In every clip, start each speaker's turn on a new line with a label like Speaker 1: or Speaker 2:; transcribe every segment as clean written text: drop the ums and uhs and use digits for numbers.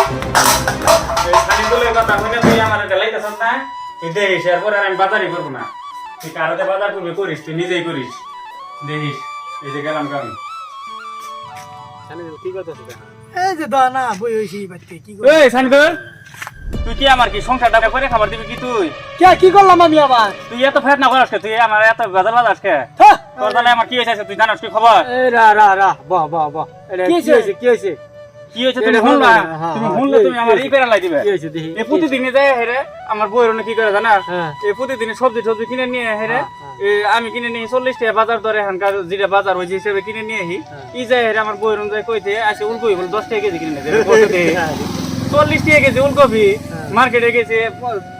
Speaker 1: খালি বলে কথা কইনা তুই আমার ঢালাইতেছ না তুই দেখিস এরপর আর আমি বাজারই করবো না তুই কারোতে বাজার করবি করিস তুই নিজেই করিস দেখিস এই যে গেলাম কারণ কি কথা
Speaker 2: এই যে দা না বই হইছি বাড়িতে কি কর
Speaker 1: এই সানকর তুই কি আমার কি সংসারটা করে খাবার দিবি কি তুই
Speaker 2: কি করলাম আমি আবার
Speaker 1: তুই এত ফেট না করাস কে তুই আমার এত বাজার বাজারকে
Speaker 2: হ্যাঁ
Speaker 1: তোর জানে আমার কি হইছে তুই জানাস কি খবর
Speaker 2: এই রা বাহ
Speaker 1: কি হইছে কি হইছে তুমি শুনলা তুমি শুনলে তুমি আমার ই করে লাই দিবে
Speaker 2: কি হইছে দেখি
Speaker 1: এই প্রতিদিনই যায় হেরে আমার বউয়ের কি করে জানা এই প্রতিদিন সবজি কিনে নিয়ে হেরে আমি কিনে নিয়ে 40 টাকা বাজার দরে হানকার যেটা বাজার ওই হিসেবে কিনে নিয়ে আহি ই যায় হেরে আমার বউয়ের যায় কইতে আসে উলকপি বলে 10 টাকা কেজি কিনে নেয় 40 টাকা কেজি উলকপি মার্কেটে গেছে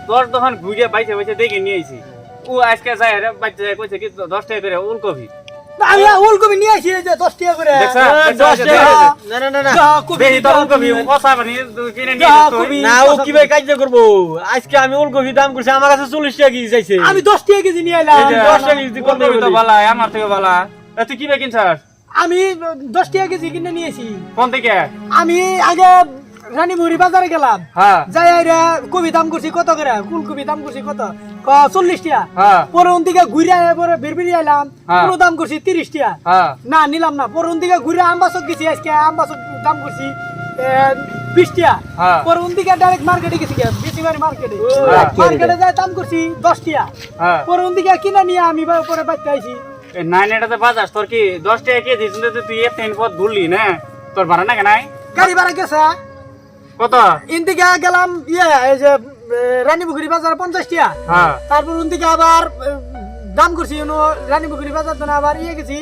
Speaker 1: 10 দোকান ঘুরে বাইছে দেখে নিয়ে আইছি ও আজকে যায় হেরে বাইতে যায় কইছে কি 10 টাকা করে উলকপি
Speaker 2: আমি উলকপি নিয়ে আইছি এই যে 10 টাকা করে
Speaker 1: দেখছা
Speaker 2: 10 টাকা
Speaker 3: না
Speaker 1: বেশি তো উলকপি কষা বানি কিনে নিয়ে তুই
Speaker 3: না ও কি ভাই কাজ করব আজকে আমি ওলকপি দাম করছি আমার কাছে 40 টাকা কেজি চাইছে
Speaker 2: আমি 10 টাকা কেজি নিয়ে আইলাম
Speaker 3: 10 টাকা কেজি কত
Speaker 1: উলকপি তো বালা আমার থেকে বালা তুই কি বে কিনছস
Speaker 2: আমি 10 টাকা কেজি কিনে নিয়েছি
Speaker 1: কোন থেকে
Speaker 2: আমি আগে রানীমুড়ি বাজারে গেলাম
Speaker 1: হ্যাঁ
Speaker 2: যাই আইরা কবি দাম করছি কত করে ফুলকপি দাম করছি কত 40 টাকা
Speaker 1: হ্যাঁ
Speaker 2: পরে ওন দিকে ঘুরে পরে বেরবেরি আইলাম
Speaker 1: হ্যাঁ।
Speaker 2: পুরো দাম করছি 30 টাকা
Speaker 1: হ্যাঁ
Speaker 2: না নিলাম না পরে ওন দিকে ঘুরে আমবাসক গেছি আজকে আমবাসক দাম করছি 20 টাকা
Speaker 1: হ্যাঁ।
Speaker 2: পরে ওন দিকে ডাইরেক্ট মার্কেটে গেছি বেশিবারি মার্কেটে
Speaker 1: হ্যাঁ।
Speaker 2: মার্কেটে যাই দাম করছি 10 টাকা
Speaker 1: হ্যাঁ
Speaker 2: পরে ওন দিকে কিনা নিয়ে আমি পরে বাইতে আইছি
Speaker 1: এই নাইনেটাতে বাজাস তোর কি 10 টাকা কেজি শুনতে তুই এত তিন পথ ঘুরলি না তোর ভাড়া না কেনাই
Speaker 2: গাড়ি ভাড়া গেছে
Speaker 1: কত
Speaker 2: ইনদিকে গেলাম এই যে রানীপুকুরি বাজার 50 টাকা
Speaker 1: হ্যাঁ
Speaker 2: তারপর ওদিকে আবার দাম করছি রানীপুকুরি বাজার তো আবার গেছি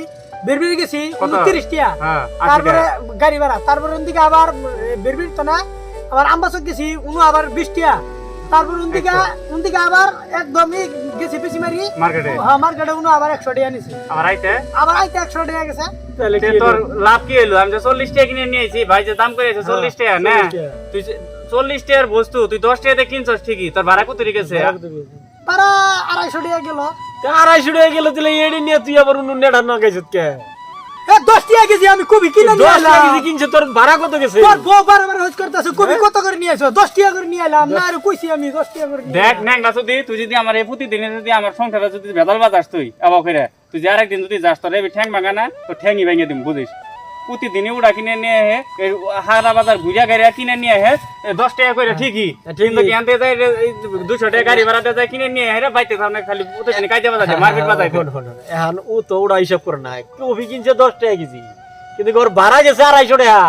Speaker 2: বেরবেরি গেছি 29 টাকা
Speaker 1: হ্যাঁ
Speaker 2: তারপরে গাড়ি ভাড়া তারপর ওদিকে আবার বেরবেরি তো না আবার আমবাসক গেছি আবার 20 টাকা তারপর ওদিকে আবার একদমই গেছি বেশি মারি
Speaker 1: মার্কেটে
Speaker 2: হ্যাঁ মার্কেটে আবার 100 টাকা নিছি
Speaker 1: আবার আইতে
Speaker 2: আবার আইতে 100 টাকা গেছে
Speaker 3: তাহলে
Speaker 1: তে তোর লাভ কি হলো আমি যে 40 টাকা কিনে নিয়েছি ভাই যে দাম করেছে 40 টাকা না তুই 40 টাকার বস্তু তুই 10 টাকাতে কিনছস ঠিকই তোর ভাড়া কত রেখেছে
Speaker 2: তারা 250 টাকা গেল
Speaker 3: 250 টাকা গেল তাহলে এডি নিয়ে তুই আবার অন্য নেড়া না গাইছত কে
Speaker 2: 10 টাকা কেজি আমি কবি কিনে
Speaker 3: 10
Speaker 2: নিয়ে
Speaker 3: টাকা
Speaker 2: এলাম
Speaker 3: কেজি কিনছ তোর ভাড়া কত গেছে
Speaker 2: তোর বউ বারবার হজ করতেছে কবি কত করে নিয়ে আইছো 10 টাকা করে নিয়ে এলাম না আর কইছি আমি 10 টাকা করে নিয়ে
Speaker 1: দেখ ন্যাংটা যদি তুই যদি আমার এই প্রতিদিনে যদি আমার সংসারে যদি ভেজাল বাজাস তুই আবার করে তুই যে আরেকদিন যদি যাস তোর এই ঠ্যাং ভাঙা না তো ঠ্যাংই ভেঙে দিম বুঝিস প্রতিদিনই উড়া কিনে নিয়ে হে হারা বাজার ঘুরিয়া গাড়িয়া কিনে নিয়ে হে 10 টাকা করে ঠিকই কিন্তু কি আনতে যায় 200 টাকা গাড়ি ভাড়াতে যায় কিনে নিয়ে হে বাইতে সামনে খালি প্রতিদিন কাজে বাজার মার্কেট বাজার
Speaker 3: এখন ও তো ওরা হিসাব করে না কফি কিনছে 10 টাকা কেজি কিন্তু ওর ভাড়া গেছে 250 টাকা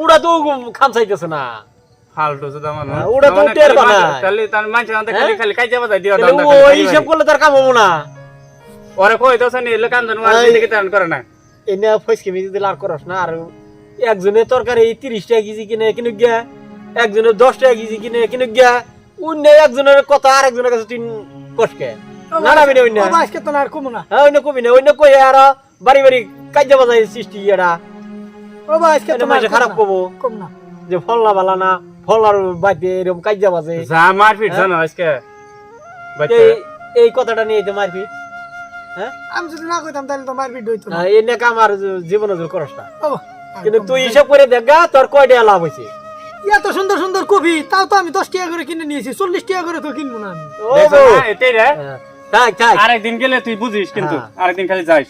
Speaker 3: ওরা তো খাম চাইতেছে না
Speaker 1: ফালতু সুদা মানে
Speaker 3: ওটা তো টের পানা
Speaker 1: তাহলে তার মাঝে আনতে খালি খালি কাজে বাজার দিও
Speaker 3: ও হিসাব করলে তার কাম হবো না
Speaker 1: ওরে কই দছ নি এলে কাম জানো আর দিকে টান করে না
Speaker 3: এনে ফসকে মিজি দিলে আর করস না আর একজনের তরকারি 30 টাকা কেজি কিনে কিনে গিয়া একজনের 10 টাকা কেজি কিনে গিয়া অন্য একজনের কথা আর একজনের কাছে তিন কষ্টকে না না বিনে অন্য
Speaker 2: আজকে তো আর কমু না
Speaker 3: হ্যাঁ অন্য কবি না অন্য কই আর বাড়ি বাড়ি কাজে বাজায় সৃষ্টি এরা
Speaker 2: ও ভাই আজকে তো
Speaker 3: মাঝে খারাপ করবো
Speaker 2: কম না
Speaker 3: যে ফল না বালা না ফল আর বাইতে এরকম কাজে বাজে
Speaker 1: যা মারপিট জানো আজকে
Speaker 3: এই কথাটা নিয়ে তো মারপিট হ্যাঁ
Speaker 2: আমি যদি না কইতাম তাহলে তো মারপিট হইতো না
Speaker 3: এই নাকি আমার জীবনে করস না
Speaker 2: ও
Speaker 3: কিন্তু তুই হিসাব করে দেখা তোর কয় টাকা লাভ হয়েছে
Speaker 2: এত সুন্দর সুন্দর কফি তাও তো আমি 10 টাকা করে কিনে নিয়েছি 40 টাকা করে তো কিনবো না আমি
Speaker 1: দেখছ না এটাই রে
Speaker 3: থাক থাক
Speaker 1: আরেকদিন গেলে তুই বুঝিস কিন্তু আরেকদিন খালি যাইস